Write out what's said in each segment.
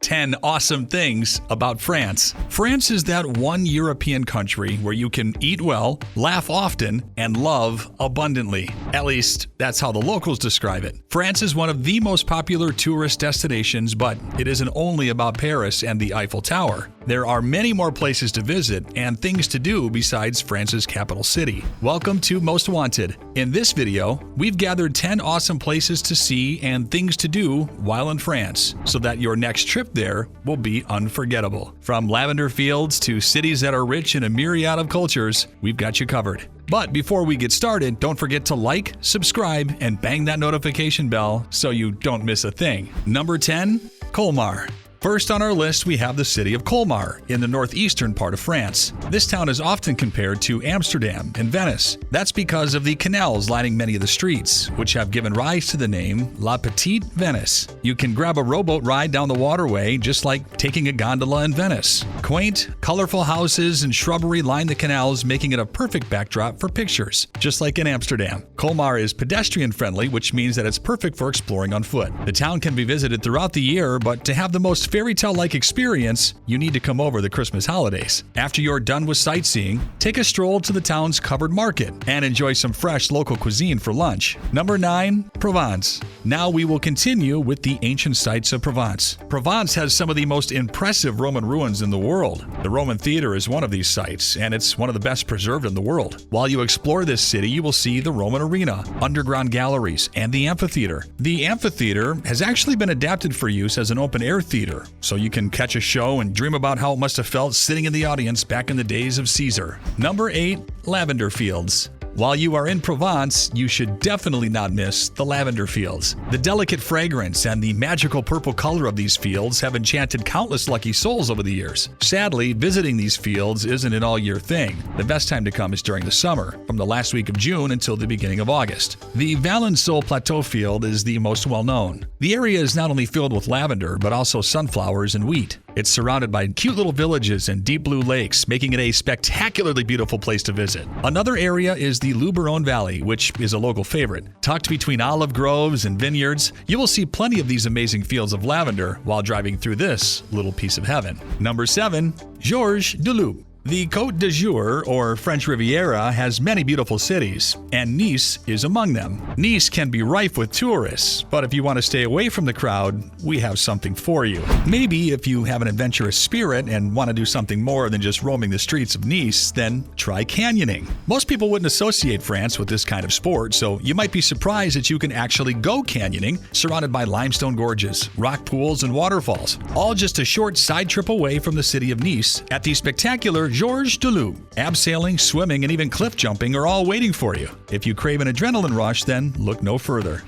10 awesome things about France. France is that one European country where you can eat well, laugh often, and love abundantly. At least, that's how the locals describe it. France is one of the most popular tourist destinations, but it isn't only about Paris and the Eiffel Tower. There are many more places to visit and things to do besides France's capital city. Welcome to Most Wanted. In this video, we've gathered 10 awesome places to see and things to do while in France, so that your next trip there will be unforgettable. From lavender fields to cities that are rich in a myriad of cultures, we've got you covered. But before we get started, don't forget to like, subscribe, and bang that notification bell so you don't miss a thing. Number 10, Colmar. First on our list, we have the city of Colmar in the northeastern part of France. This town is often compared to Amsterdam and Venice. That's because of the canals lining many of the streets, which have given rise to the name La Petite Venice. You can grab a rowboat ride down the waterway just like taking a gondola in Venice. Quaint, colorful houses and shrubbery line the canals, making it a perfect backdrop for pictures, just like in Amsterdam. Colmar is pedestrian-friendly, which means that it's perfect for exploring on foot. The town can be visited throughout the year, but to have the most fairy tale-like experience, you need to come over the Christmas holidays. After you're done with sightseeing, take a stroll to the town's covered market and enjoy some fresh local cuisine for lunch. Number 9, Provence. Now we will continue with the ancient sites of Provence. Provence has some of the most impressive Roman ruins in the world. The Roman Theater is one of these sites, and it's one of the best preserved in the world. While you explore this city, you will see the Roman arena, underground galleries, and the amphitheater. The amphitheater has actually been adapted for use as an open-air theater, so you can catch a show and dream about how it must have felt sitting in the audience back in the days of Caesar. Number 8, Lavender Fields. While you are in Provence, you should definitely not miss the lavender fields. The delicate fragrance and the magical purple color of these fields have enchanted countless lucky souls over the years. Sadly, visiting these fields isn't an all-year thing. The best time to come is during the summer, from the last week of June until the beginning of August. The Valençon Plateau Field is the most well-known. The area is not only filled with lavender, but also sunflowers and wheat. It's surrounded by cute little villages and deep blue lakes, making it a spectacularly beautiful place to visit. Another area is the Luar Valley, which is a local favorite. Tucked between olive groves and vineyards, you will see plenty of these amazing fields of lavender while driving through this little piece of heaven. Number 7, Gorge du Loup. The Côte d'Azur, or French Riviera, has many beautiful cities, and Nice is among them. Nice can be rife with tourists, but if you want to stay away from the crowd, we have something for you. Maybe if you have an adventurous spirit and want to do something more than just roaming the streets of Nice, then try canyoning. Most people wouldn't associate France with this kind of sport, so you might be surprised that you can actually go canyoning, surrounded by limestone gorges, rock pools, and waterfalls, all just a short side trip away from the city of Nice at the spectacular Gorge du Loup. Abseiling, swimming, and even cliff jumping are all waiting for you. If you crave an adrenaline rush, then look no further.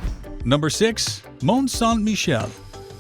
Number 6, Mont SaintMichel.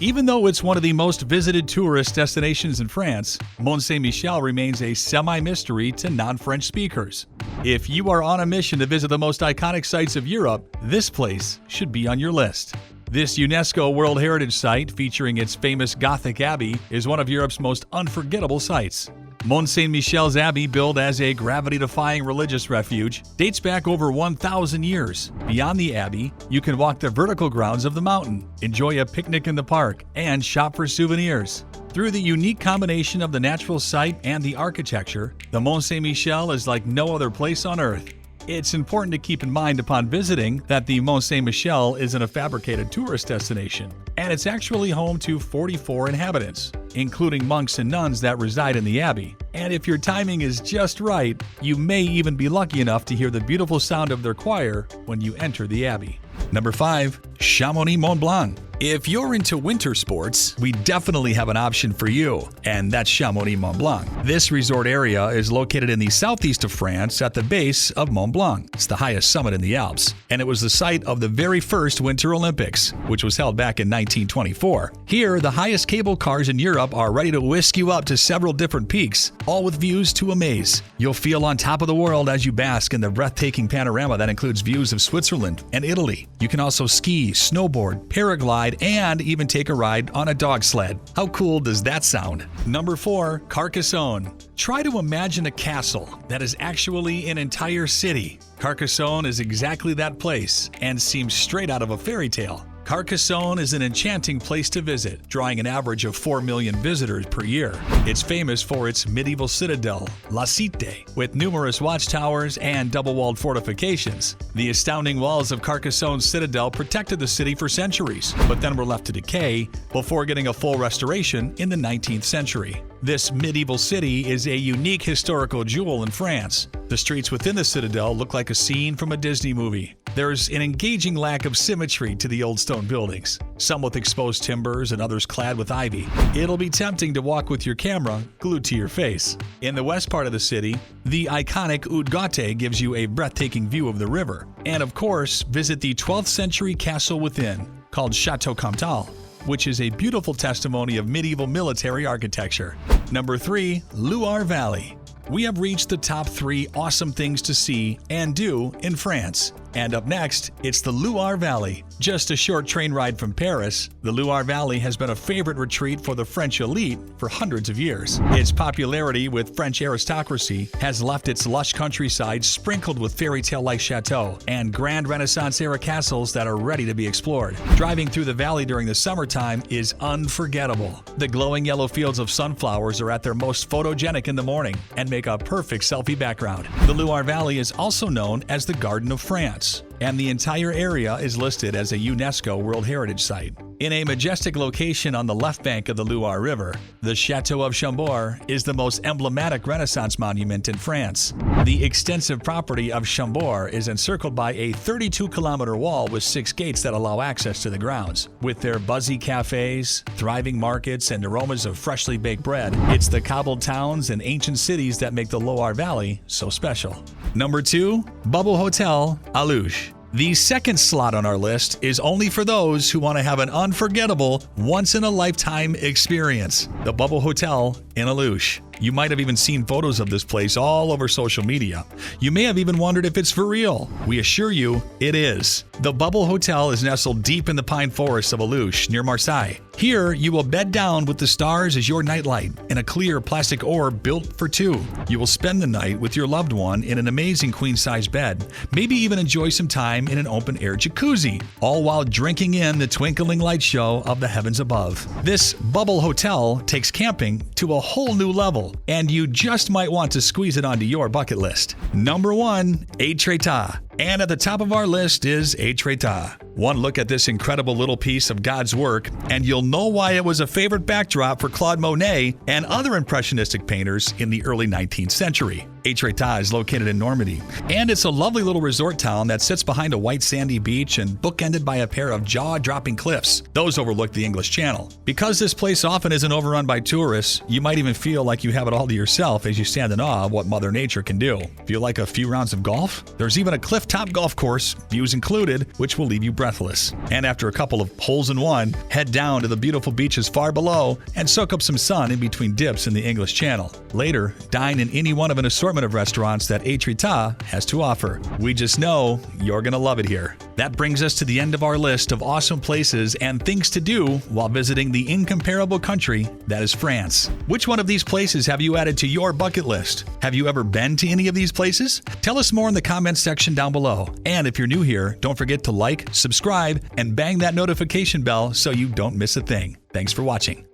Even though it's one of the most visited tourist destinations in France, Mont SaintMichel remains a semi-mystery to non-French speakers. If you are on a mission to visit the most iconic sites of Europe, this place should be on your list. This UNESCO World Heritage Site, featuring its famous Gothic Abbey, is one of Europe's most unforgettable sites. Mont SaintMichel's Abbey, built as a gravity-defying religious refuge, dates back over 1,000 years. Beyond the Abbey, you can walk the vertical grounds of the mountain, enjoy a picnic in the park, and shop for souvenirs. Through the unique combination of the natural site and the architecture, the Mont SaintMichel is like no other place on Earth. It's important to keep in mind upon visiting that the Mont SaintMichel isn't a fabricated tourist destination, and it's actually home to 44 inhabitants, including monks and nuns that reside in the abbey. And if your timing is just right, you may even be lucky enough to hear the beautiful sound of their choir when you enter the abbey. Number 5, Chamonix Mont Blanc. If you're into winter sports, we definitely have an option for you, and that's Chamonix Mont Blanc. This resort area is located in the southeast of France at the base of Mont Blanc. It's the highest summit in the Alps, and it was the site of the very first Winter Olympics, which was held back in 1924. Here, the highest cable cars in Europe are ready to whisk you up to several different peaks, all with views to amaze. You'll feel on top of the world as you bask in the breathtaking panorama that includes views of Switzerland and Italy. You can also ski, snowboard, paraglide, and even take a ride on a dog sled. How cool does that sound? Number 4, Carcassonne. Try to imagine a castle that is actually an entire city. Carcassonne is exactly that place and seems straight out of a fairy tale. Carcassonne is an enchanting place to visit, drawing an average of 4 million visitors per year. It's famous for its medieval citadel, La Cité, with numerous watchtowers and double-walled fortifications. The astounding walls of Carcassonne's citadel protected the city for centuries, but then were left to decay before getting a full restoration in the 19th century. This medieval city is a unique historical jewel in France. The streets within the citadel look like a scene from a Disney movie. There's an engaging lack of symmetry to the old stone buildings, some with exposed timbers and others clad with ivy. It'll be tempting to walk with your camera glued to your face. In the west part of the city, the iconic Haute Gaute gives you a breathtaking view of the river. And of course, visit the 12th century castle within, called Chateau of Shambaugh, which is a beautiful testimony of medieval military architecture. Number 3, Luar Valley. We have reached the top 3 awesome things to see and do in France. And up next, it's the Luar Valley. Just a short train ride from Paris, the Luar Valley has been a favorite retreat for the French elite for hundreds of years. Its popularity with French aristocracy has left its lush countryside sprinkled with fairy tale-like chateaux and grand Renaissance-era castles that are ready to be explored. Driving through the valley during the summertime is unforgettable. The glowing yellow fields of sunflowers are at their most photogenic in the morning and make a perfect selfie background. The Luar Valley is also known as the Garden of France, and the entire area is listed as a UNESCO World Heritage Site. In a majestic location on the left bank of the Loire River, the Chateau of Shambaugh is the most emblematic Renaissance monument in France. The extensive property of Shambaugh is encircled by a 32-kilometer wall with 6 gates that allow access to the grounds. With their buzzy cafes, thriving markets, and aromas of freshly baked bread, it's the cobbled towns and ancient cities that make the Loire Valley so special. Number 2, Bubble Hotel, Alouche. The second slot on our list is only for those who want to have an unforgettable, once-in-a-lifetime experience. The Bubble Hotel in Alouche. You might have even seen photos of this place all over social media. You may have even wondered if it's for real. We assure you, it is. The Bubble Hotel is nestled deep in the pine forests of Alouche, near Marseille. Here, you will bed down with the stars as your nightlight in a clear plastic orb built for 2. You will spend the night with your loved one in an amazing queen-size bed, maybe even enjoy some time in an open-air jacuzzi, all while drinking in the twinkling light show of the heavens above. This Bubble Hotel takes camping to a whole new level, and you just might want to squeeze it onto your bucket list. Number 1, Étretat. And at the top of our list is Étretat. One look at this incredible little piece of God's work, and you'll know why it was a favorite backdrop for Claude Monet and other impressionistic painters in the early 19th century. Étretat is located in Normandy, and it's a lovely little resort town that sits behind a white sandy beach and bookended by a pair of jaw-dropping cliffs. Those overlook the English Channel. Because this place often isn't overrun by tourists, you might even feel like you have it all to yourself as you stand in awe of what Mother Nature can do. Feel like a few rounds of golf? There's even a cliff-top golf course, views included, which will leave you breathless. And after a couple of holes in one, head down to the beautiful beaches far below and soak up some sun in between dips in the English Channel. Later, dine in any one of an assortment of restaurants that Étretat has to offer. We just know you're going to love it here. That brings us to the end of our list of awesome places and things to do while visiting the incomparable country that is France. Which one of these places have you added to your bucket list? Have you ever been to any of these places? Tell us more in the comments section down below. And if you're new here, don't forget to like, subscribe, and bang that notification bell so you don't miss a thing. Thanks for watching.